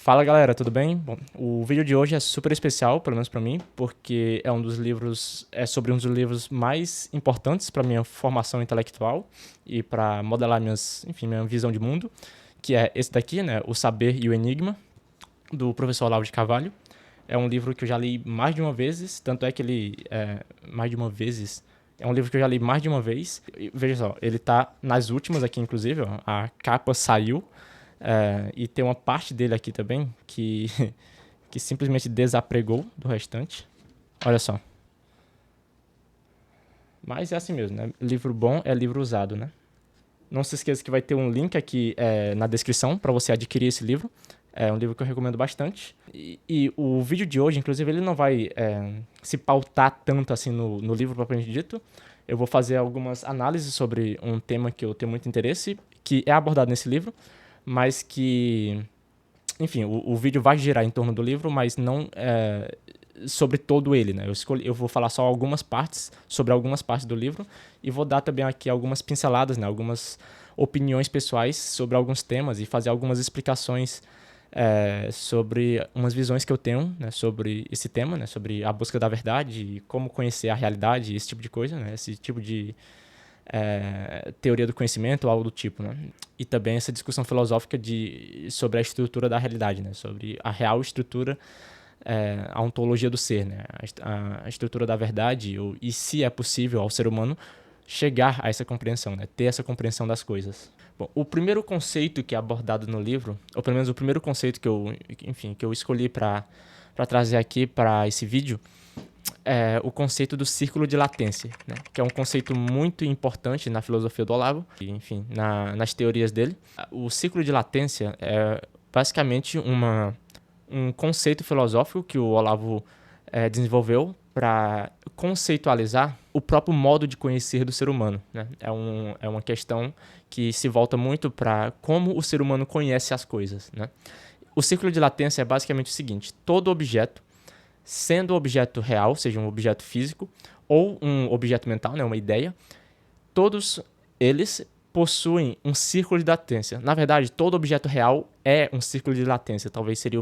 Fala galera, tudo bem? Bom, o vídeo de hoje é super especial, pelo menos pra mim, porque é sobre um dos livros mais importantes para minha formação intelectual e para modelar minha visão de mundo, que é esse daqui, né, O Saber e o Enigma, do professor Olavo de Carvalho. É um livro que eu já li mais de uma vez, tanto é que é um livro que eu já li mais de uma vez. E, veja só, ele tá nas últimas aqui, inclusive, ó, a capa saiu. E tem uma parte dele aqui também que simplesmente desapregou do restante. Olha só. Mas é assim mesmo, né? Livro bom é livro usado, né? Não se esqueça que vai ter um link aqui na descrição para você adquirir esse livro. É um livro que eu recomendo bastante. E o vídeo de hoje, inclusive, ele não vai se pautar tanto assim no livro propriamente dito. Eu vou fazer algumas análises sobre um tema que eu tenho muito interesse, que é abordado nesse livro, mas que, enfim, o vídeo vai girar em torno do livro, mas não sobre todo ele, né? Eu vou falar só sobre algumas partes do livro, e vou dar também aqui algumas pinceladas, né? Algumas opiniões pessoais sobre alguns temas e fazer algumas explicações sobre umas visões que eu tenho, né, sobre esse tema, né, sobre a busca da verdade e como conhecer a realidade, esse tipo de coisa, né, esse tipo de teoria do conhecimento ou algo do tipo, né? E também essa discussão filosófica sobre a estrutura da realidade, né? Sobre a real estrutura, a ontologia do ser, né? A estrutura da verdade e se é possível ao ser humano chegar a essa compreensão, né? Ter essa compreensão das coisas. Bom, o primeiro conceito que é abordado no livro, ou pelo menos o primeiro conceito que eu escolhi para trazer aqui para esse vídeo, o conceito do círculo de latência, né? Que é um conceito muito importante na filosofia do Olavo, e, enfim, nas teorias dele. O círculo de latência é basicamente um conceito filosófico que o Olavo desenvolveu para conceitualizar o próprio modo de conhecer do ser humano, né? É uma questão que se volta muito para como o ser humano conhece as coisas, né? O círculo de latência é basicamente o seguinte: todo objeto, sendo um objeto real, seja um objeto físico, ou um objeto mental, né, uma ideia, todos eles possuem um círculo de latência. Na verdade, todo objeto real é um círculo de latência, talvez seria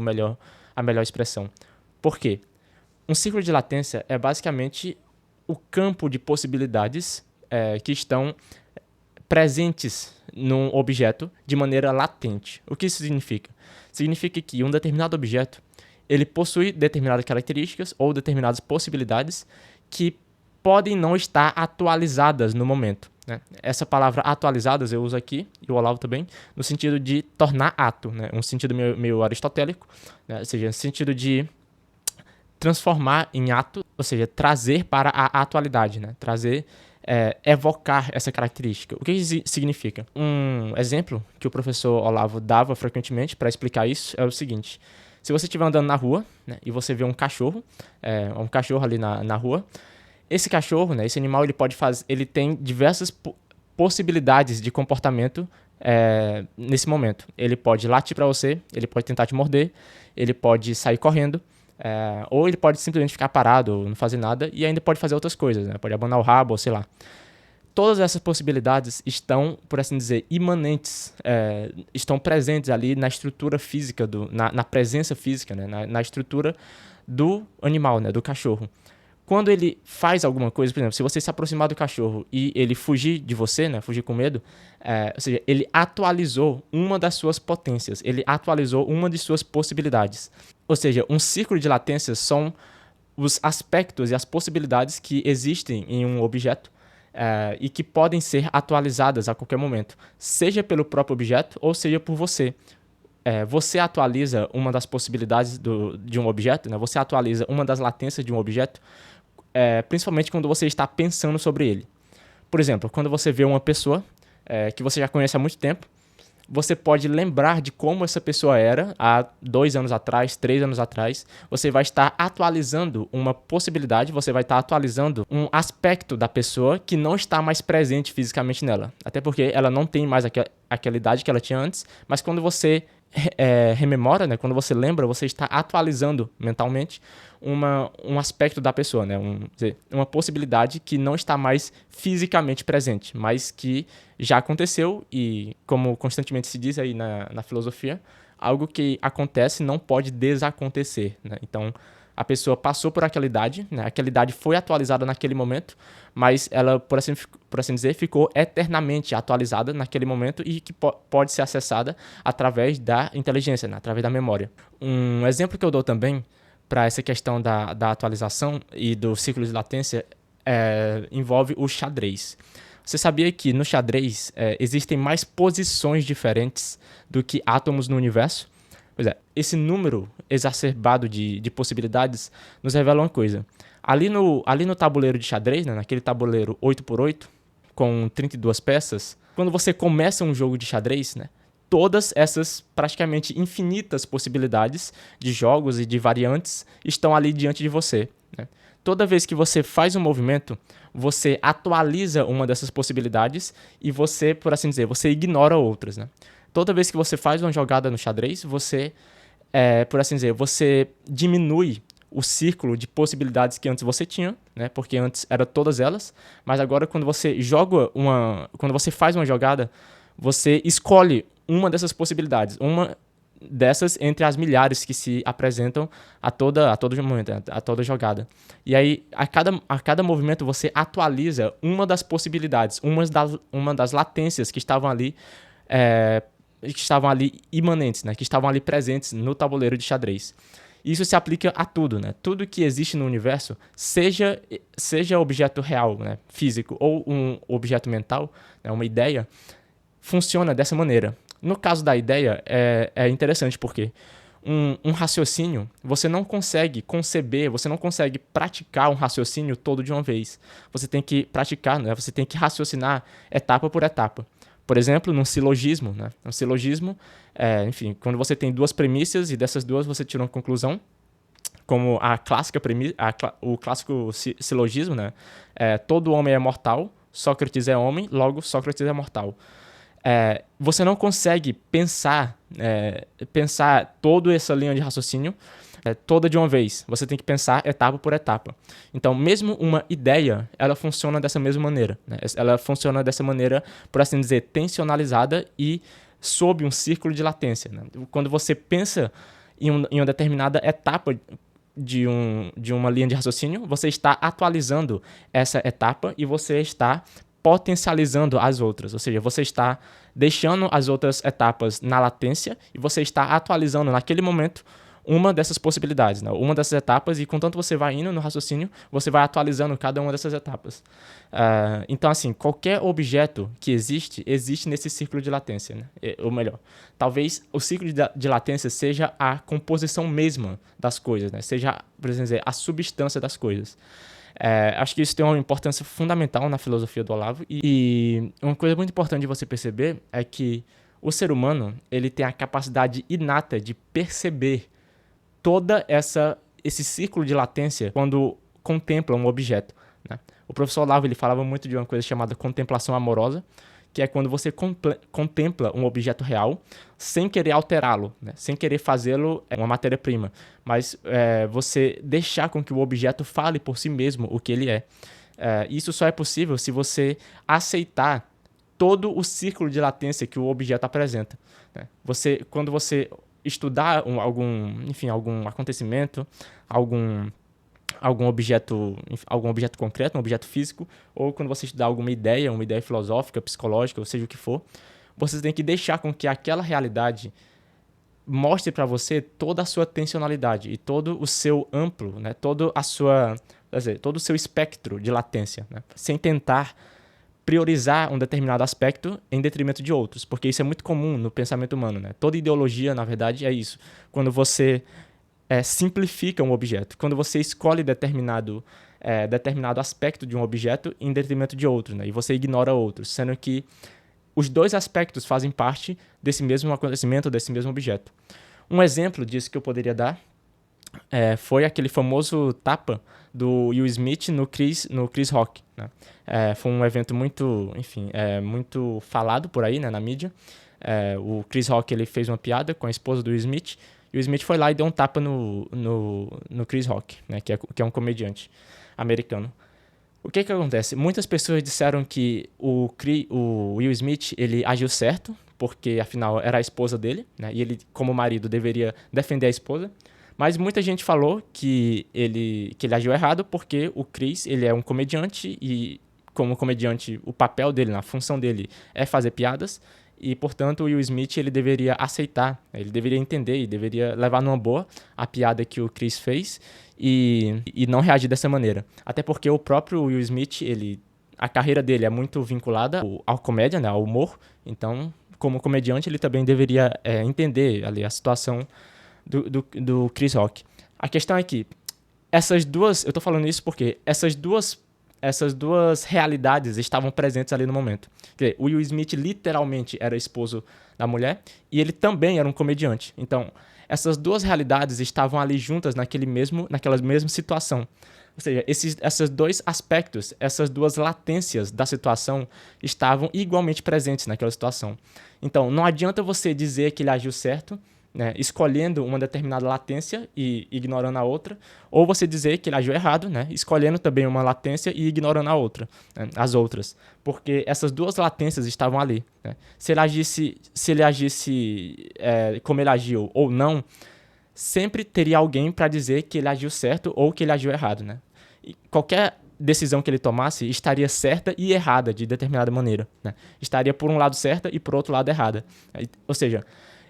a melhor expressão. Por quê? Um círculo de latência é basicamente o campo de possibilidades que estão presentes num objeto de maneira latente. O que isso significa? Significa que um determinado objeto ele possui determinadas características ou determinadas possibilidades que podem não estar atualizadas no momento, né? Essa palavra atualizadas eu uso aqui, e o Olavo também, no sentido de tornar ato, né? Um sentido meio aristotélico, né? Ou seja, no sentido de transformar em ato, ou seja, trazer para a atualidade, né? Evocar essa característica. O que isso significa? Um exemplo que o professor Olavo dava frequentemente para explicar isso é o seguinte: se você estiver andando na rua, né, e você vê um cachorro ali na rua, esse cachorro, né, esse animal, ele tem diversas possibilidades de comportamento nesse momento. Ele pode latir para você, ele pode tentar te morder, ele pode sair correndo, ou ele pode simplesmente ficar parado ou não fazer nada, e ainda pode fazer outras coisas, né? Pode abanar o rabo, ou sei lá. Todas essas possibilidades estão, por assim dizer, imanentes, estão presentes ali na estrutura física, na presença física, né? Na estrutura do animal, né? Do cachorro. Quando ele faz alguma coisa, por exemplo, se você se aproximar do cachorro e ele fugir de você, né, fugir com medo, ou seja, ele atualizou uma das suas potências, ele atualizou uma de suas possibilidades. Ou seja, um círculo de latências são os aspectos e as possibilidades que existem em um objeto e que podem ser atualizadas a qualquer momento, seja pelo próprio objeto ou seja por você. Você atualiza uma das possibilidades de um objeto, né? Você atualiza uma das latências de um objeto, principalmente quando você está pensando sobre ele. Por exemplo, quando você vê uma pessoa que você já conhece há muito tempo, você pode lembrar de como essa pessoa era há 2 anos atrás, 3 anos atrás. Você vai estar atualizando uma possibilidade, você vai estar atualizando um aspecto da pessoa que não está mais presente fisicamente nela. Até porque ela não tem mais aquela idade que ela tinha antes, mas quando você rememora, né? Quando você lembra, você está atualizando mentalmente um aspecto da pessoa, né? Uma possibilidade que não está mais fisicamente presente, mas que já aconteceu e, como constantemente se diz aí na filosofia, algo que acontece não pode desacontecer, né? Então, a pessoa passou por aquela idade, né? Aquela idade foi atualizada naquele momento, mas ela, por assim dizer, ficou eternamente atualizada naquele momento e que pode ser acessada através da inteligência, né? Através da memória. Um exemplo que eu dou também para essa questão da atualização e do ciclo de latência envolve o xadrez. Você sabia que no xadrez existem mais posições diferentes do que átomos no universo? Pois é, esse número exacerbado de possibilidades nos revela uma coisa. Ali no tabuleiro de xadrez, né, naquele tabuleiro 8x8, com 32 peças, quando você começa um jogo de xadrez, né, todas essas praticamente infinitas possibilidades de jogos e de variantes estão ali diante de você, né? Toda vez que você faz um movimento, você atualiza uma dessas possibilidades e você, por assim dizer, você ignora outras, né? Toda vez que você faz uma jogada no xadrez, você, por assim dizer, você diminui o círculo de possibilidades que antes você tinha, né? Porque antes eram todas elas, mas agora quando você quando você faz uma jogada, você escolhe uma dessas possibilidades, uma dessas entre as milhares que se apresentam a todo momento, a toda jogada. E aí, a cada movimento, você atualiza uma das possibilidades, uma das latências que estavam ali, imanentes, né? Que estavam ali presentes no tabuleiro de xadrez. Isso se aplica a tudo, né? Tudo que existe no universo, seja objeto real, né? Físico, ou um objeto mental, né? Uma ideia, funciona dessa maneira. No caso da ideia, é interessante porque um raciocínio, você não consegue conceber, você não consegue praticar um raciocínio todo de uma vez. Você tem que praticar, né? Você tem que raciocinar etapa por etapa. Por exemplo, num silogismo, né? Um silogismo, enfim, quando você tem duas premissas e dessas duas você tira uma conclusão, como a clássica o clássico silogismo, né? Todo homem é mortal, Sócrates é homem, logo Sócrates é mortal. Você não consegue pensar toda essa linha de raciocínio toda de uma vez. Você tem que pensar etapa por etapa. Então, mesmo uma ideia, ela funciona dessa mesma maneira, né? Ela funciona dessa maneira, por assim dizer, tensionalizada e sob um círculo de latência, né? Quando você pensa em uma determinada etapa de uma linha de raciocínio, você está atualizando essa etapa e você está potencializando as outras, ou seja, você está deixando as outras etapas na latência e você está atualizando naquele momento uma dessas possibilidades, né? Uma dessas etapas, e contanto você vai indo no raciocínio, você vai atualizando cada uma dessas etapas. Então, assim, qualquer objeto que existe nesse círculo de latência, né? Ou melhor, talvez o ciclo de latência seja a composição mesma das coisas, né? Seja, por exemplo, dizer, a substância das coisas. Acho que isso tem uma importância fundamental na filosofia do Olavo, e uma coisa muito importante de você perceber é que o ser humano, ele tem a capacidade inata de perceber toda esse ciclo de latência quando contempla um objeto, né? O professor Olavo, ele falava muito de uma coisa chamada contemplação amorosa, que é quando você contempla um objeto real sem querer alterá-lo, né? Sem querer fazê-lo uma matéria-prima, mas você deixar com que o objeto fale por si mesmo o que ele é. Isso só é possível se você aceitar todo o ciclo de latência que o objeto apresenta, né? Quando você estudar algum acontecimento, algum objeto concreto, um objeto físico, ou quando você estudar uma ideia filosófica, psicológica, ou seja o que for, você tem que deixar com que aquela realidade mostre para você toda a sua tensionalidade e todo o seu amplo, né, todo o seu espectro de latência, né, sem tentar priorizar um determinado aspecto em detrimento de outros, porque isso é muito comum no pensamento humano, né? Toda ideologia, na verdade, é isso. Quando você simplifica um objeto, quando você escolhe determinado aspecto de um objeto em detrimento de outro, né? E você ignora outros, sendo que os dois aspectos fazem parte desse mesmo acontecimento, desse mesmo objeto. Um exemplo disso que eu poderia dar foi aquele famoso tapa do Will Smith no Chris Rock, né? Foi um evento muito, enfim, muito falado por aí, né, na mídia. O Chris Rock, ele fez uma piada com a esposa do Will Smith, e o Smith foi lá e deu um tapa no Chris Rock, né, que é um comediante americano. O que acontece? Muitas pessoas disseram que o Will Smith, ele agiu certo porque afinal era a esposa dele, né? E ele, como marido, deveria defender a esposa. Mas muita gente falou que ele agiu errado porque o Chris, ele é um comediante e, como comediante, o papel dele, a função dele é fazer piadas e, portanto, o Will Smith ele deveria aceitar, ele deveria entender e deveria levar numa boa a piada que o Chris fez e não reagir dessa maneira. Até porque o próprio Will Smith, a carreira dele é muito vinculada ao comédia, né, ao humor. Então, como comediante, ele também deveria entender ali a situação do Chris Rock. A questão é que eu tô falando isso porque essas duas realidades estavam presentes ali no momento. Quer dizer, o Will Smith literalmente era esposo da mulher e ele também era um comediante. Então, essas duas realidades estavam ali juntas naquela mesma situação. Ou seja, esses dois aspectos, essas duas latências da situação estavam igualmente presentes naquela situação. Então, não adianta você dizer que ele agiu certo, né, escolhendo uma determinada latência e ignorando a outra, ou você dizer que ele agiu errado, né, escolhendo também uma latência e ignorando a outra, né, as outras, porque essas duas latências estavam ali. Né. Se ele agisse como ele agiu ou não, sempre teria alguém para dizer que ele agiu certo ou que ele agiu errado. Né. E qualquer decisão que ele tomasse estaria certa e errada de determinada maneira. Né. Estaria por um lado certa e por outro lado errada. Ou seja,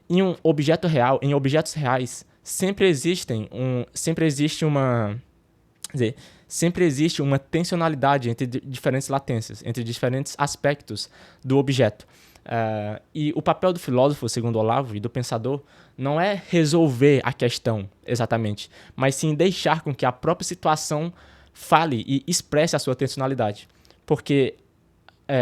em um objeto real, em objetos reais, sempre existe uma tensionalidade entre diferentes latências, entre diferentes aspectos do objeto. E o papel do filósofo, segundo Olavo, e do pensador, não é resolver a questão exatamente, mas sim deixar com que a própria situação fale e expresse a sua tensionalidade. Porque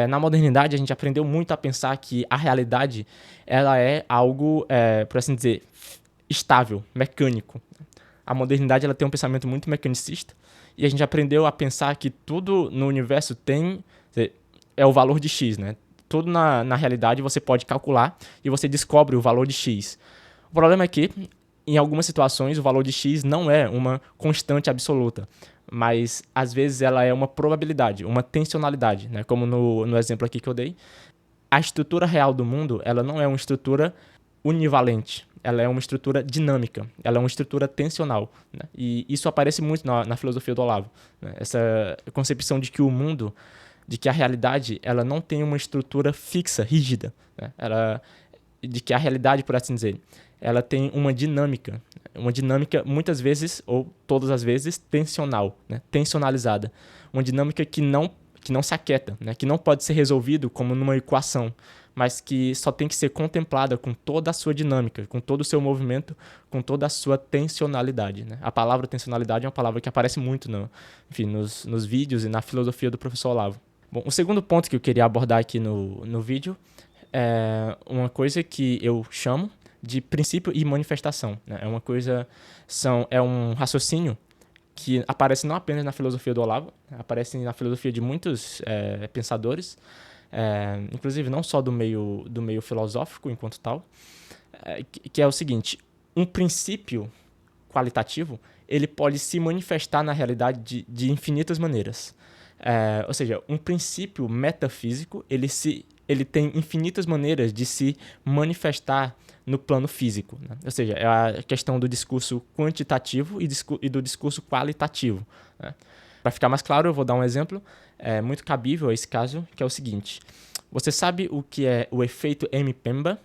na modernidade a gente aprendeu muito a pensar que a realidade ela é algo, por assim dizer, estável, mecânico. A modernidade ela tem um pensamento muito mecanicista e a gente aprendeu a pensar que tudo no universo é o valor de X, né? Tudo na realidade você pode calcular e você descobre o valor de X. O problema é que, em algumas situações, o valor de X não é uma constante absoluta, mas às vezes ela é uma probabilidade, uma tensionalidade, né? Como no exemplo aqui que eu dei. A estrutura real do mundo, ela não é uma estrutura univalente, ela é uma estrutura dinâmica, ela é uma estrutura tensional. Né? E isso aparece muito na filosofia do Olavo. Né? Essa concepção de que o mundo, de que a realidade, ela não tem uma estrutura fixa, rígida. Né? De que a realidade, por assim dizer, ela tem uma dinâmica muitas vezes, ou todas as vezes, tensional, né? Tensionalizada. Uma dinâmica que não se aquieta, né? Que não pode ser resolvido como numa equação, mas que só tem que ser contemplada com toda a sua dinâmica, com todo o seu movimento, com toda a sua tensionalidade. Né? A palavra tensionalidade é uma palavra que aparece muito nos vídeos e na filosofia do professor Olavo. Bom, o segundo ponto que eu queria abordar aqui no vídeo é uma coisa que eu chamo de princípio e manifestação. Né? É um raciocínio que aparece não apenas na filosofia do Olavo, aparece na filosofia de muitos pensadores, inclusive não só do meio filosófico enquanto tal, que é o seguinte: um princípio qualitativo ele pode se manifestar na realidade de infinitas maneiras. Ou seja, um princípio metafísico ele tem infinitas maneiras de se manifestar no plano físico. Né? Ou seja, é a questão do discurso quantitativo e do discurso qualitativo. Né? Para ficar mais claro, eu vou dar um exemplo muito cabível a esse caso, que é o seguinte. Você sabe o que é o efeito M-Pemba?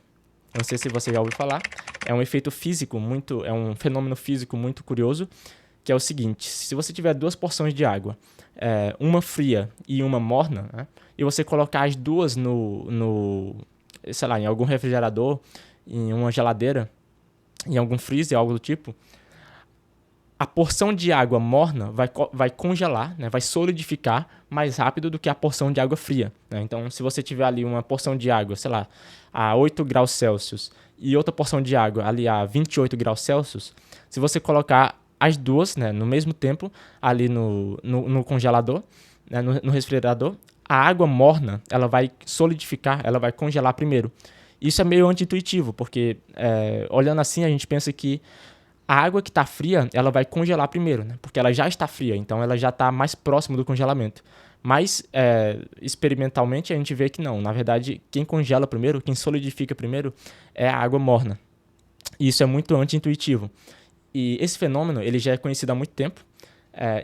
Não sei se você já ouviu falar. É um efeito físico é um fenômeno físico muito curioso, que é o seguinte: se você tiver duas porções de água, uma fria e uma morna, né, e você colocar as duas sei lá, em algum refrigerador, em uma geladeira, em algum freezer, algo do tipo, a porção de água morna vai congelar, né, vai solidificar mais rápido do que a porção de água fria. Né? Então, se você tiver ali uma porção de água, sei lá, a 8 graus Celsius e outra porção de água ali a 28 graus Celsius, se você colocar as duas, né, no mesmo tempo ali no congelador, né, no refrigerador, a água morna ela vai solidificar, ela vai congelar primeiro. Isso é meio anti-intuitivo, porque olhando assim a gente pensa que a água que está fria ela vai congelar primeiro, né, porque ela já está fria, então ela já está mais próxima do congelamento. Mas, experimentalmente, a gente vê que não. Na verdade, quem congela primeiro, quem solidifica primeiro, é a água morna. E isso é muito anti-intuitivo. E esse fenômeno ele já é conhecido há muito tempo.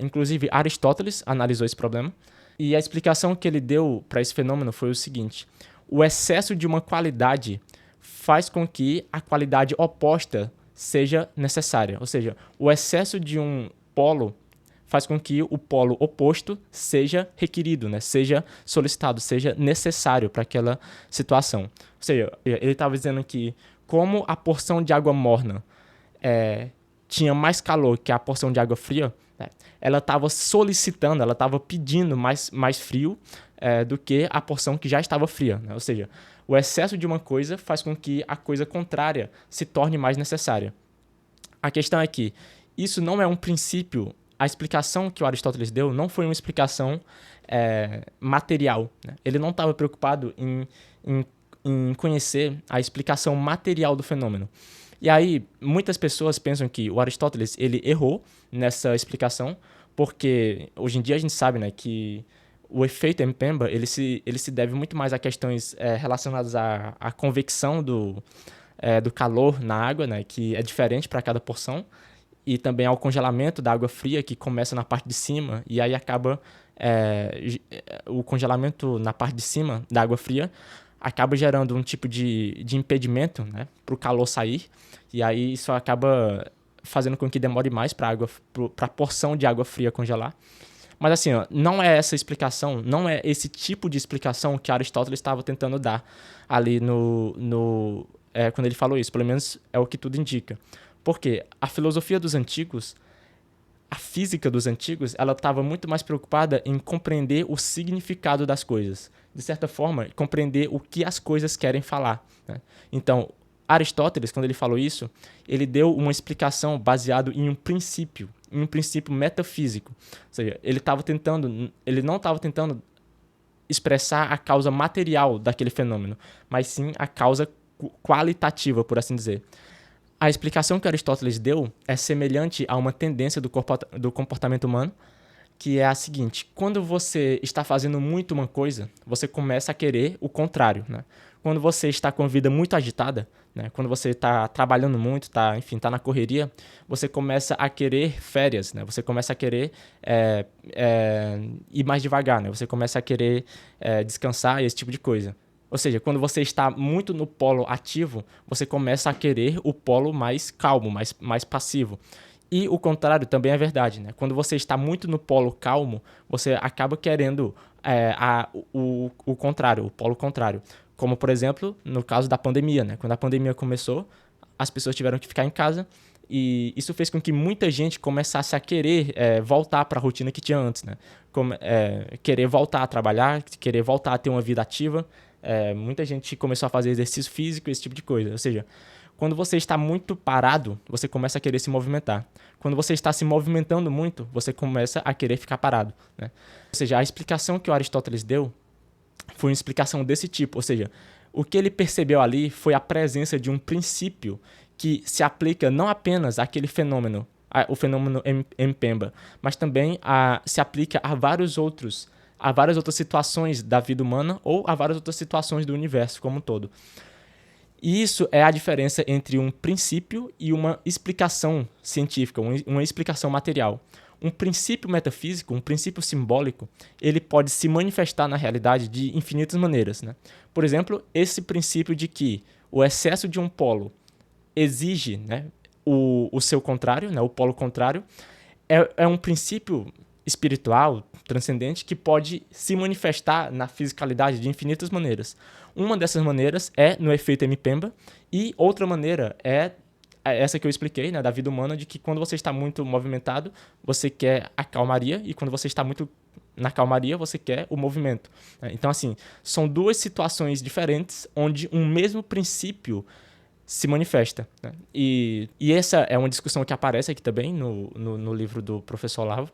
Inclusive, Aristóteles analisou esse problema. E a explicação que ele deu para esse fenômeno foi o seguinte: o excesso de uma qualidade faz com que a qualidade oposta seja necessária. Ou seja, o excesso de um polo faz com que o polo oposto seja requerido, né? Seja solicitado, seja necessário para aquela situação. Ou seja, ele estava dizendo que como a porção de água morna tinha mais calor que a porção de água fria, né, ela estava solicitando, ela estava pedindo mais frio do que a porção que já estava fria. Né? Ou seja, o excesso de uma coisa faz com que a coisa contrária se torne mais necessária. A questão é que isso não é um princípio. A explicação que o Aristóteles deu não foi uma explicação material. Né? Ele não estava preocupado em conhecer a explicação material do fenômeno. E aí, muitas pessoas pensam que o Aristóteles ele errou nessa explicação, porque hoje em dia a gente sabe, né, que o efeito Mpemba ele se deve muito mais a questões relacionadas à convecção do calor na água, né, que é diferente para cada porção, e também ao congelamento da água fria, que começa na parte de cima, e aí acaba o congelamento na parte de cima da água fria acaba gerando um tipo de impedimento, né, para o calor sair, e aí isso acaba fazendo com que demore mais para a porção de água fria congelar. Mas assim, ó, não é essa explicação, não é esse tipo de explicação que Aristóteles estava tentando dar ali quando ele falou isso, pelo menos é o que tudo indica. Porque a filosofia dos antigos, a física dos antigos, ela estava muito mais preocupada em compreender o significado das coisas. De certa forma, compreender o que as coisas querem falar. Né? Então, Aristóteles, quando ele falou isso, ele deu uma explicação baseada em um princípio metafísico. Ou seja, ele não estava tentando expressar a causa material daquele fenômeno, mas sim a causa qualitativa, por assim dizer. A explicação que Aristóteles deu é semelhante a uma tendência do comportamento humano, que é a seguinte: quando você está fazendo muito uma coisa, você começa a querer o contrário, né? Quando você está com a vida muito agitada, né? Quando você está trabalhando muito, está na correria, você começa a querer férias, né? Você começa a querer ir mais devagar, né? Você começa a querer descansar e esse tipo de coisa. Ou seja, quando você está muito no polo ativo, você começa a querer o polo mais calmo, mais passivo. E o contrário também é verdade, né? Quando você está muito no polo calmo, você acaba querendo o contrário, o polo contrário. Como, por exemplo, no caso da pandemia, né? Quando a pandemia começou, as pessoas tiveram que ficar em casa e isso fez com que muita gente começasse a querer voltar para a rotina que tinha antes, né? Querer voltar a trabalhar, querer voltar a ter uma vida ativa. Muita gente começou a fazer exercício físico, esse tipo de coisa. Ou seja, quando você está muito parado, você começa a querer se movimentar. Quando você está se movimentando muito, você começa a querer ficar parado. Né? Ou seja, a explicação que o Aristóteles deu foi uma explicação desse tipo. Ou seja, o que ele percebeu ali foi a presença de um princípio que se aplica não apenas àquele fenômeno, o fenômeno Mpemba, mas também se aplica a várias outras situações da vida humana ou a várias outras situações do universo como um todo. E isso é a diferença entre um princípio e uma explicação científica, uma explicação material. Um princípio metafísico, um princípio simbólico, ele pode se manifestar na realidade de infinitas maneiras. Né? Por exemplo, esse princípio de que o excesso de um polo exige, né, o seu contrário, né, o polo contrário, é um princípio espiritual, transcendente, que pode se manifestar na fisicalidade de infinitas maneiras. Uma dessas maneiras é no efeito Mpemba, e outra maneira é essa que eu expliquei, né, da vida humana, de que quando você está muito movimentado, você quer a calmaria, e quando você está muito na calmaria, você quer o movimento. Então, assim, são duas situações diferentes onde um mesmo princípio se manifesta. Né? E essa é uma discussão que aparece aqui também no livro do professor Olavo.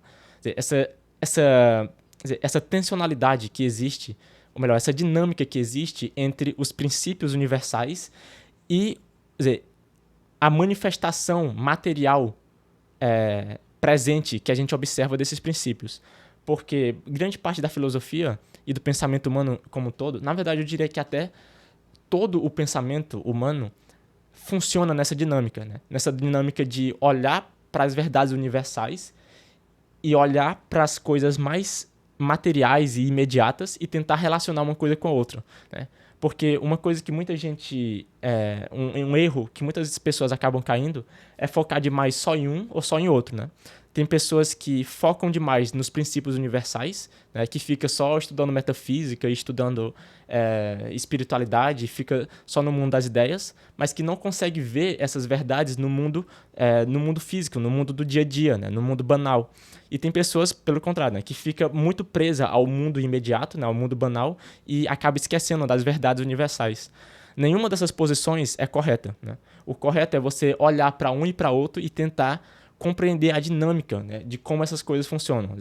Essa tensionalidade que existe, ou melhor, essa dinâmica que existe entre os princípios universais e a manifestação material presente que a gente observa desses princípios. porque grande parte da filosofia e do pensamento humano como um todo, na verdade eu diria que até todo o pensamento humano funciona nessa dinâmica, né? Nessa dinâmica de olhar para as verdades universais e olhar para as coisas mais materiais e imediatas e tentar relacionar uma coisa com a outra, né? Porque uma coisa que muita gente, um erro que muitas pessoas acabam caindo é focar demais só em um ou só em outro, né? Tem pessoas que focam demais nos princípios universais, né, que fica só estudando metafísica, estudando espiritualidade, fica só no mundo das ideias, mas que não consegue ver essas verdades no mundo físico, no mundo do dia a dia, né, no mundo banal. E tem pessoas, pelo contrário, né, que fica muito presa ao mundo imediato, né, ao mundo banal, e acaba esquecendo das verdades universais. Nenhuma dessas posições é correta, né? O correto é você olhar para um e para outro e tentar compreender a dinâmica, né, de como essas coisas funcionam.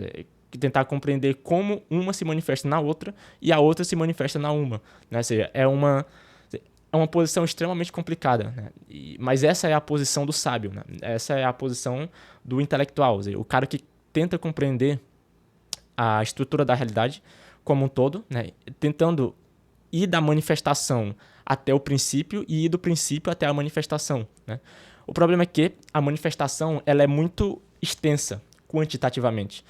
Tentar compreender como uma se manifesta na outra e a outra se manifesta na uma. Né? Ou seja, é uma posição extremamente complicada. Né? Mas essa é a posição do sábio. Né? Essa é a posição do intelectual. Ou seja, o cara que tenta compreender a estrutura da realidade como um todo, né? Tentando ir da manifestação até o princípio e ir do princípio até a manifestação. Né? O problema é que a manifestação ela é muito extensa quantitativamente.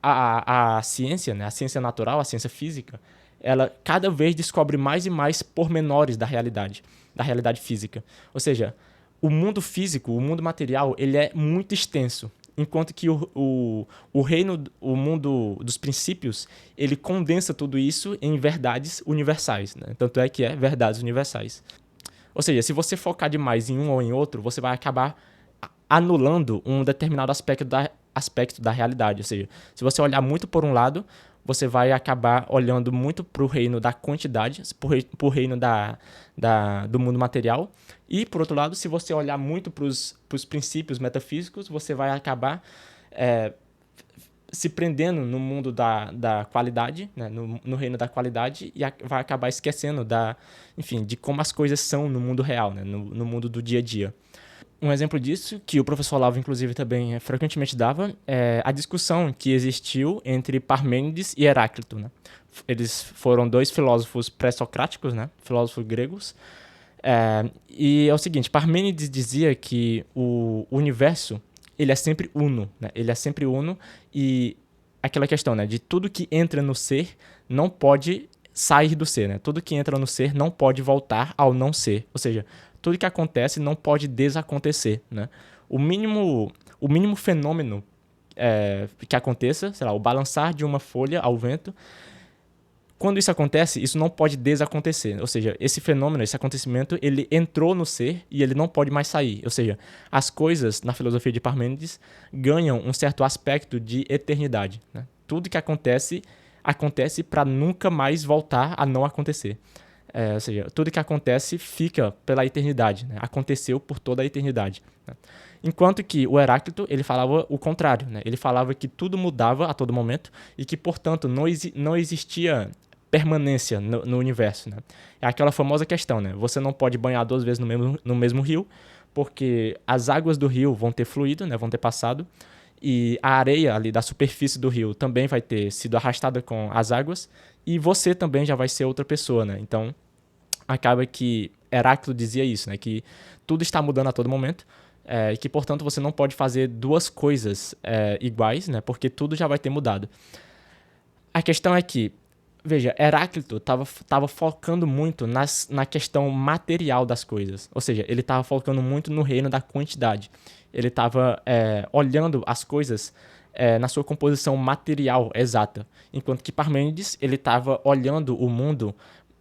A ciência, né, a ciência natural, a ciência física, ela cada vez descobre mais e mais pormenores da realidade física. Ou seja, o mundo físico, o mundo material, ele é muito extenso, enquanto que o reino, o mundo dos princípios, ele condensa tudo isso em verdades universais. Né? Tanto é que é verdades universais. Ou seja, se você focar demais em um ou em outro, você vai acabar anulando um determinado aspecto da realidade. Ou seja, se você olhar muito por um lado, você vai acabar olhando muito para o reino da quantidade, para o reino do mundo material. E, por outro lado, se você olhar muito para os princípios metafísicos, você vai acabar se prendendo no mundo da qualidade, né? no reino da qualidade, e vai acabar esquecendo de como as coisas são no mundo real, né? no mundo do dia a dia. Um exemplo disso, que o professor Olavo, inclusive, também frequentemente dava, é a discussão que existiu entre Parmênides e Heráclito. Né? Eles foram dois filósofos pré-socráticos, né? Filósofos gregos. E é o seguinte, Parmênides dizia que o universo ele é sempre uno. Né? Ele é sempre uno e aquela questão, né, de tudo que entra no ser não pode sair do ser. Né? Tudo que entra no ser não pode voltar ao não ser. Ou seja, tudo que acontece não pode desacontecer, né? O mínimo fenômeno que aconteça, sei lá, o balançar de uma folha ao vento, quando isso acontece, isso não pode desacontecer. Ou seja, esse fenômeno, esse acontecimento, ele entrou no ser e ele não pode mais sair. Ou seja, as coisas, na filosofia de Parmênides, ganham um certo aspecto de eternidade. Né? Tudo que acontece para nunca mais voltar a não acontecer. Ou seja, tudo que acontece fica pela eternidade, né? Aconteceu por toda a eternidade. Né? Enquanto que o Heráclito, ele falava o contrário, né? Ele falava que tudo mudava a todo momento e que, portanto, não existia permanência no universo. Né? É aquela famosa questão, né? Você não pode banhar duas vezes no mesmo rio, porque as águas do rio vão ter fluído, né? Vão ter passado, e a areia ali da superfície do rio também vai ter sido arrastada com as águas, e você também já vai ser outra pessoa, né? Então, acaba que Heráclito dizia isso, né? Que tudo está mudando a todo momento, e que, portanto, você não pode fazer duas coisas iguais, né? Porque tudo já vai ter mudado. A questão é que, veja, Heráclito estava focando muito na questão material das coisas. Ou seja, ele estava focando muito no reino da quantidade. Ele estava olhando as coisas na sua composição material exata. Enquanto que Parmênides, ele estava olhando o mundo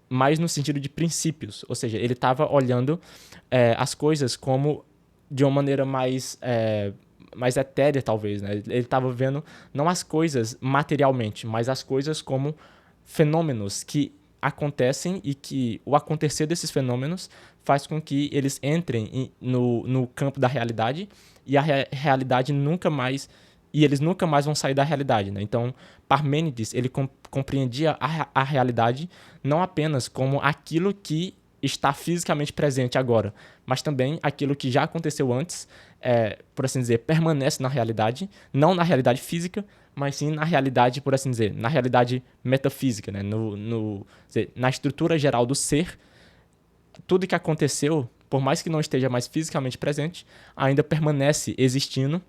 mais no sentido de princípios. Ou seja, ele estava olhando as coisas como de uma maneira mais etérea, talvez. Né? Ele estava vendo não as coisas materialmente, mas as coisas como fenômenos que acontecem e que o acontecer desses fenômenos faz com que eles entrem no campo da realidade e a realidade nunca mais... E eles nunca mais vão sair da realidade. Né? Então, Parmênides ele compreendia a realidade não apenas como aquilo que está fisicamente presente agora, mas também aquilo que já aconteceu antes, por assim dizer, permanece na realidade, não na realidade física, mas sim na realidade, por assim dizer, na realidade metafísica, né? Na estrutura geral do ser, tudo que aconteceu, por mais que não esteja mais fisicamente presente, ainda permanece existindo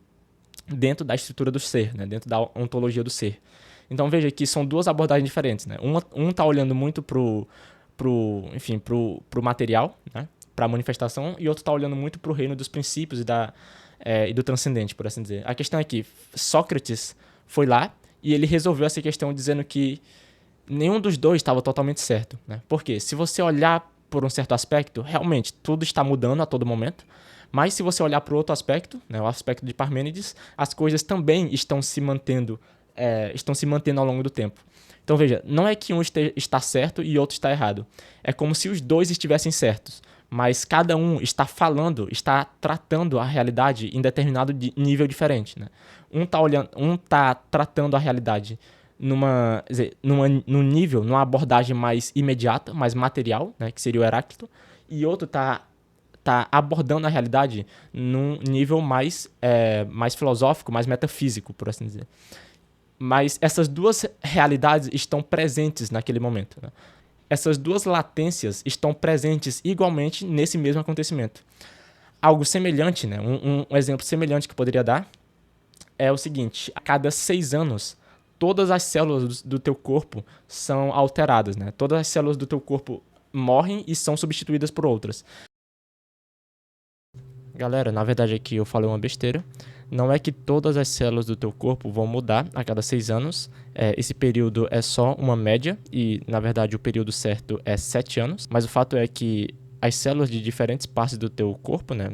dentro da estrutura do ser, né? Dentro da ontologia do ser. Então veja que são duas abordagens diferentes, né? Um tá olhando muito pro material, né? Para a manifestação, e outro tá olhando muito pro reino dos princípios e do transcendente, por assim dizer. A questão é que Sócrates foi lá e ele resolveu essa questão dizendo que nenhum dos dois estava totalmente certo, né? Porque se você olhar por um certo aspecto, realmente tudo está mudando a todo momento. Mas se você olhar para o outro aspecto, né, o aspecto de Parmênides, as coisas também estão se mantendo ao longo do tempo. Então veja, não é que um está certo e outro está errado. É como se os dois estivessem certos, mas cada um está falando, está tratando a realidade em determinado nível diferente, né? Um tá tratando a realidade num nível, numa abordagem mais imediata, mais material, né, que seria o Heráclito, e outro tá abordando a realidade num nível mais filosófico, mais metafísico, por assim dizer. Mas essas duas realidades estão presentes naquele momento, né? Essas duas latências estão presentes igualmente nesse mesmo acontecimento. Algo semelhante, né? Um exemplo semelhante que eu poderia dar é o seguinte: a cada 6 anos, todas as células do teu corpo são alteradas, né? Todas as células do teu corpo morrem e são substituídas por outras. Galera, na verdade aqui eu falei uma besteira. Não é que todas as células do teu corpo vão mudar a cada 6 anos. Esse período é só uma média e, na verdade, o período certo é 7 anos. Mas o fato é que as células de diferentes partes do teu corpo, né,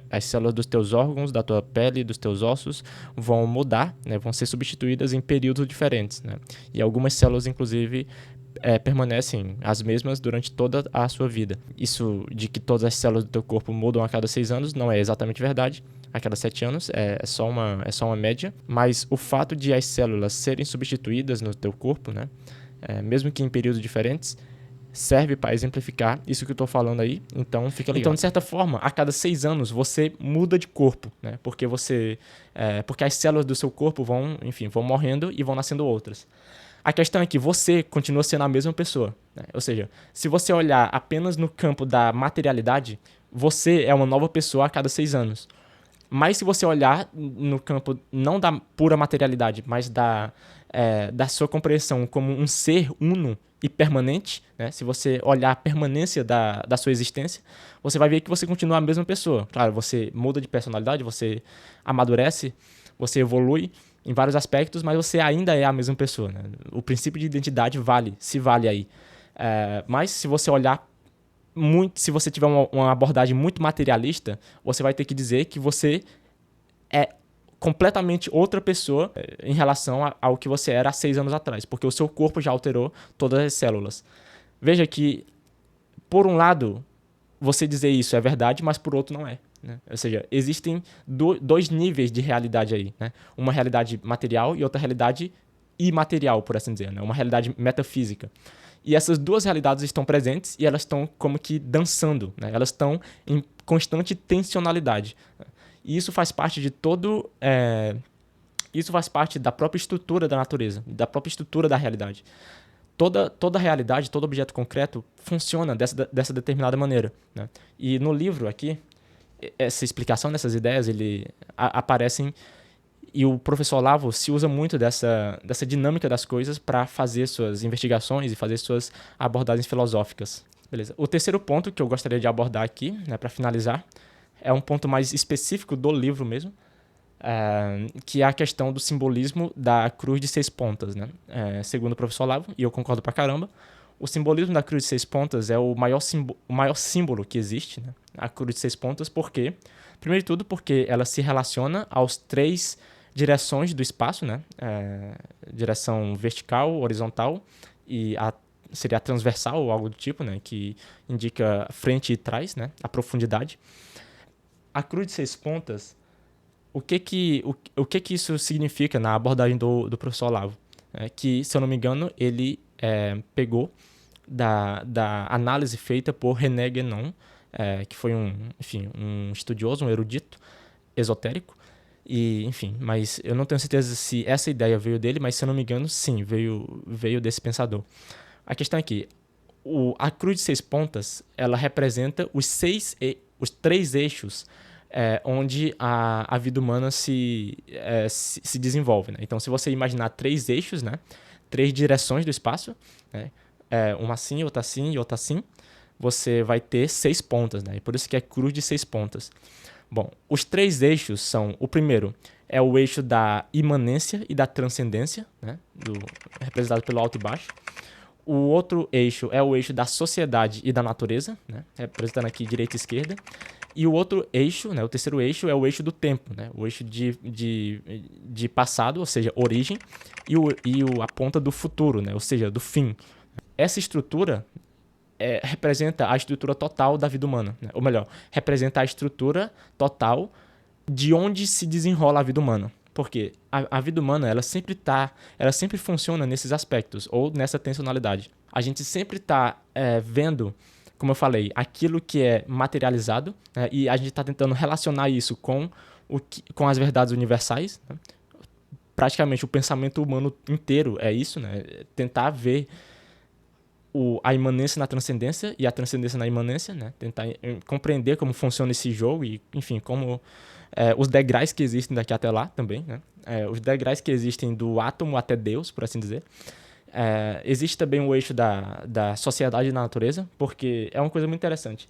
as células dos teus órgãos, da tua pele, dos teus ossos, vão mudar, né, vão ser substituídas em períodos diferentes, né? E algumas células, inclusive, permanecem as mesmas durante toda a sua vida. Isso de que todas as células do teu corpo mudam a cada 6 anos não é exatamente verdade. A cada 7 anos é só uma média. Mas o fato de as células serem substituídas no teu corpo, né, mesmo que em períodos diferentes, serve para exemplificar isso que eu estou falando aí. Então fica ligado. Então, de certa forma, a cada 6 anos você muda de corpo, né? Porque porque as células do seu corpo vão morrendo e vão nascendo outras. A questão é que você continua sendo a mesma pessoa, né? Ou seja, se você olhar apenas no campo da materialidade, você é uma nova pessoa a cada 6 anos. Mas se você olhar no campo não da pura materialidade, mas da sua compreensão como um ser uno e permanente, né? Se você olhar a permanência da sua existência, você vai ver que você continua a mesma pessoa. Claro, você muda de personalidade, você amadurece, você evolui em vários aspectos, mas você ainda é a mesma pessoa, né? O princípio de identidade se vale aí. Mas se você olhar se você tiver uma abordagem muito materialista, você vai ter que dizer que você é completamente outra pessoa em relação ao que você era há 6 anos atrás, porque o seu corpo já alterou todas as células. Veja que, por um lado, você dizer isso é verdade, mas por outro não é, né? Ou seja, existem dois níveis de realidade aí, né? Uma realidade material e outra realidade imaterial, por assim dizer, né? Uma realidade metafísica. E essas duas realidades estão presentes e elas estão como que dançando, né? Elas estão em constante tensionalidade. E isso faz parte de isso faz parte da própria estrutura da natureza, da própria estrutura da realidade. Toda realidade, todo objeto concreto funciona dessa determinada maneira, né? E no livro aqui, essa explicação dessas ideias aparecem e o professor Olavo se usa muito dessa dinâmica das coisas para fazer suas investigações e fazer suas abordagens filosóficas. Beleza. O terceiro ponto que eu gostaria de abordar aqui, né, para finalizar, é um ponto mais específico do livro mesmo, que é a questão do simbolismo da cruz de 6 pontas, né? Segundo o professor Olavo, e eu concordo pra caramba, o simbolismo da cruz de 6 pontas é o maior símbolo que existe, né? A cruz de 6 pontas, por quê? Primeiro de tudo, porque ela se relaciona aos 3 direções do espaço, né? Direção vertical, horizontal e seria a transversal ou algo do tipo, né? Que indica frente e trás, né? A profundidade. A cruz de 6 pontas, o que isso significa na abordagem do professor Olavo? Que, se eu não me engano, ele pegou da análise feita por René Guénon, que foi um estudioso, um erudito esotérico. E, enfim, mas eu não tenho certeza se essa ideia veio dele, mas se eu não me engano, sim, veio desse pensador. A questão é que a cruz de 6 pontas, ela representa os 3 eixos onde a vida humana se desenvolve, né? Então, se você imaginar 3 eixos, né? 3 direções do espaço, né? Uma assim, outra assim e outra assim, você vai ter 6 pontas, né? E por isso que é cruz de 6 pontas. Bom, os 3 eixos são... O primeiro é o eixo da imanência e da transcendência, né? Representado pelo alto e baixo. O outro eixo é o eixo da sociedade e da natureza, né? Representando aqui direita e esquerda. E o outro eixo, né? O terceiro eixo é o eixo do tempo, né? O eixo de passado, ou seja, origem, e a ponta do futuro, né? Ou seja, do fim. Essa estrutura representa a estrutura total da vida humana, né? Ou melhor, representa a estrutura total de onde se desenrola a vida humana. Porque a vida humana, ela sempre funciona nesses aspectos, ou nessa tensionalidade. A gente sempre está vendo, como eu falei, aquilo que é materializado, né? E a gente está tentando relacionar isso com as verdades universais, né? Praticamente o pensamento humano inteiro é isso, né? Tentar ver a imanência na transcendência e a transcendência na imanência, né? Tentar compreender como funciona esse jogo e, enfim, como os degraus que existem daqui até lá também, né? Os degraus que existem do átomo até Deus, por assim dizer. Existe também o eixo da sociedade e da natureza, porque é uma coisa muito interessante.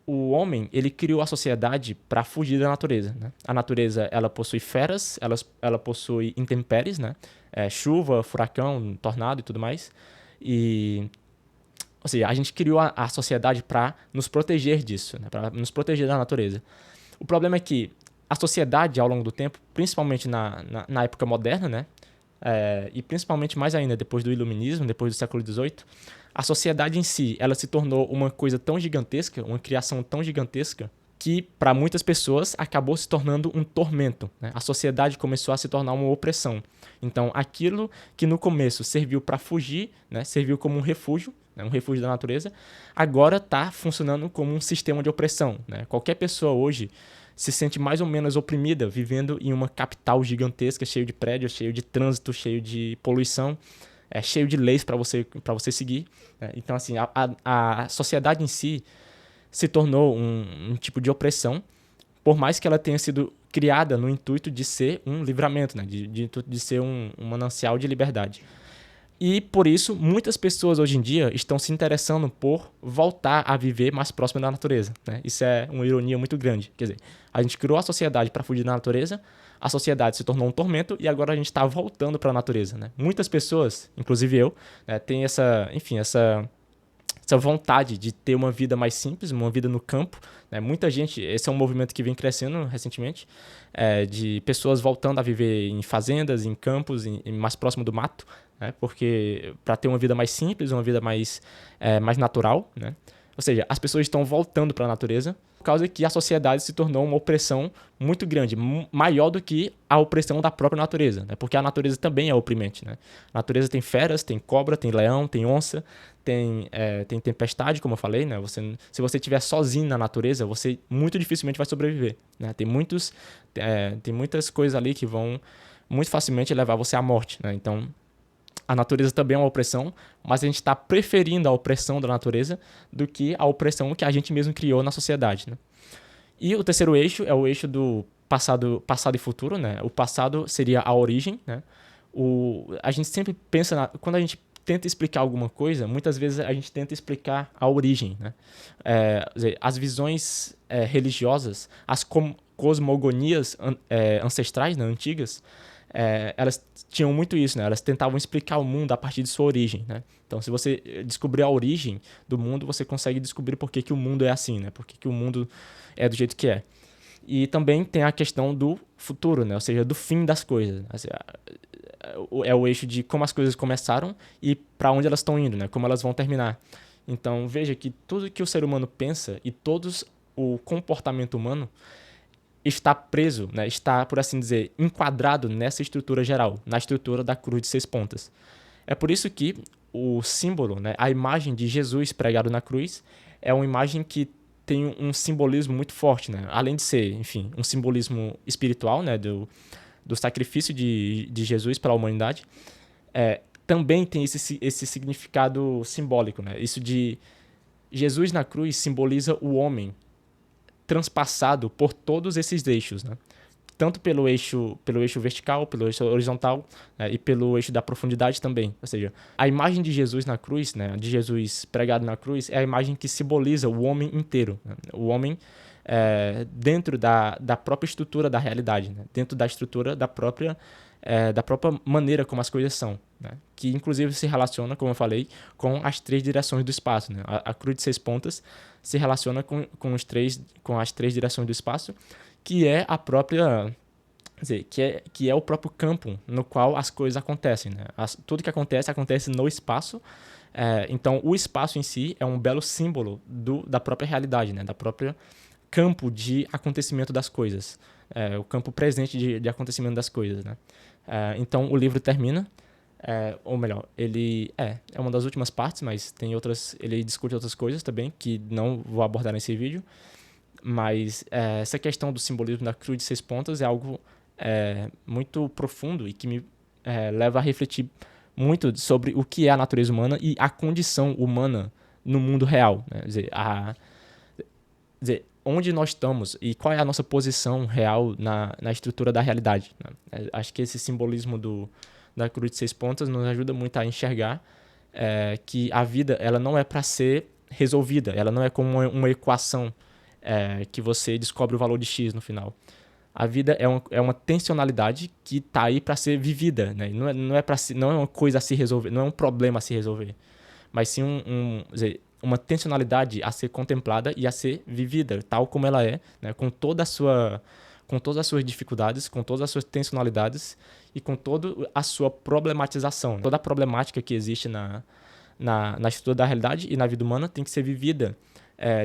O homem, ele criou a sociedade para fugir da natureza, né? A natureza, ela possui feras, ela possui intempéries, né? Chuva, furacão, tornado e tudo mais. Ou seja, a gente criou a sociedade para nos proteger disso, né? Para nos proteger da natureza. O problema é que a sociedade, ao longo do tempo, principalmente na época moderna, né? E principalmente mais ainda depois do Iluminismo, depois do século XVIII, a sociedade em si, ela se tornou uma coisa tão gigantesca, uma criação tão gigantesca, que para muitas pessoas acabou se tornando um tormento, né? A sociedade começou a se tornar uma opressão. Então, aquilo que no começo serviu para fugir, né? Serviu como um refúgio, né? Um refúgio da natureza, agora está funcionando como um sistema de opressão, né? Qualquer pessoa hoje se sente mais ou menos oprimida vivendo em uma capital gigantesca, cheio de prédios, cheio de trânsito, cheio de poluição, cheio de leis para você seguir, né? Então, assim, a sociedade em si se tornou um tipo de opressão, por mais que ela tenha sido criada no intuito de ser um livramento, né? de ser um manancial de liberdade. E, por isso, muitas pessoas hoje em dia estão se interessando por voltar a viver mais próximo da natureza, né? Isso é uma ironia muito grande. Quer dizer, a gente criou a sociedade para fugir da natureza, a sociedade se tornou um tormento e agora a gente está voltando para a natureza, né? Muitas pessoas, inclusive eu, né, têm essa vontade de ter uma vida mais simples, uma vida no campo, né? Muita gente, esse é um movimento que vem crescendo recentemente, de pessoas voltando a viver em fazendas, em campos, mais próximo do mato, né? Porque para ter uma vida mais simples, uma vida mais natural, né? Ou seja, as pessoas estão voltando para a natureza por causa que a sociedade se tornou uma opressão muito grande, maior do que a opressão da própria natureza, né? Porque a natureza também é oprimente, né? A natureza tem feras, tem cobra, tem leão, tem onça, tem tempestade, como eu falei, né? Se você estiver sozinho na natureza, você muito dificilmente vai sobreviver, né? Tem muitas coisas ali que vão muito facilmente levar você à morte, né? Então, a natureza também é uma opressão, mas a gente está preferindo a opressão da natureza do que a opressão que a gente mesmo criou na sociedade, né? E o terceiro eixo é o eixo do passado e futuro, né? O passado seria a origem, né? A gente sempre pensa, quando a gente tenta explicar alguma coisa, muitas vezes a gente tenta explicar a origem, né? As visões religiosas, as cosmogonias ancestrais, né, antigas, elas tinham muito isso, né? Elas tentavam explicar o mundo a partir de sua origem, né? Então, se você descobrir a origem do mundo, você consegue descobrir por que o mundo é assim, né? Por que o mundo é do jeito que é. E também tem a questão do futuro, né? Ou seja, do fim das coisas. É o eixo de como as coisas começaram e para onde elas estão indo, né? Como elas vão terminar. Então, veja que tudo que o ser humano pensa e o comportamento humano está preso, né? Está, por assim dizer, enquadrado nessa estrutura geral, na estrutura da cruz de 6 pontas. É por isso que o símbolo, né, a imagem de Jesus pregado na cruz é uma imagem que tem um simbolismo muito forte, né? Além de ser, enfim, um simbolismo espiritual, né, do sacrifício de Jesus pela humanidade, também tem esse significado simbólico, né? Isso de Jesus na cruz simboliza o homem transpassado por todos esses eixos, né? Tanto pelo eixo vertical, pelo eixo horizontal, né? E pelo eixo da profundidade também. Ou seja, a imagem de Jesus na cruz, né? De Jesus pregado na cruz, é a imagem que simboliza o homem inteiro, né? O homem dentro da própria estrutura da realidade, né? Dentro da estrutura da própria maneira como as coisas são, né? Que inclusive se relaciona, como eu falei, com as 3 direções do espaço, né? A cruz de 6 pontas se relaciona com as 3 direções do espaço, que é a própria, quer dizer, que é o próprio campo no qual as coisas acontecem, né? Tudo que acontece no espaço. Então o espaço em si é um belo símbolo da própria realidade, né? Da própria campo de acontecimento das coisas, o campo presente de acontecimento das coisas, né? Então o livro termina, ou melhor, ele é uma das últimas partes, mas tem outras, ele discute outras coisas também que não vou abordar nesse vídeo, mas essa questão do simbolismo da cruz de 6 pontas é algo muito profundo e que me leva a refletir muito sobre o que é a natureza humana e a condição humana no mundo real, né? Quer dizer, onde nós estamos e qual é a nossa posição real na estrutura da realidade, né? Acho que esse simbolismo da cruz de 6 pontas nos ajuda muito a enxergar que a vida ela não é para ser resolvida, ela não é como uma equação que você descobre o valor de X no final. A vida é uma tensionalidade que está aí para ser vivida, né? Não é uma coisa a se resolver, não é um problema a se resolver, mas sim uma tensionalidade a ser contemplada e a ser vivida, tal como ela é, né? Com todas as suas dificuldades, com todas as suas tensionalidades e com toda a sua problematização, né? Toda a problemática que existe na estrutura da realidade e na vida humana tem que ser vivida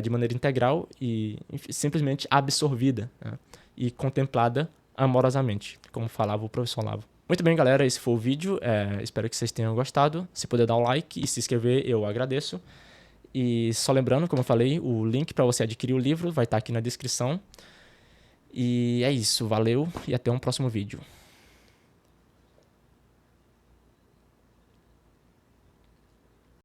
de maneira integral e simplesmente absorvida, né? E contemplada amorosamente, como falava o professor Olavo. Muito bem, galera, esse foi o vídeo. Espero que vocês tenham gostado. Se puder dar um like e se inscrever, eu agradeço. E só lembrando, como eu falei, o link para você adquirir o livro vai estar aqui na descrição. E é isso, valeu e até um próximo vídeo.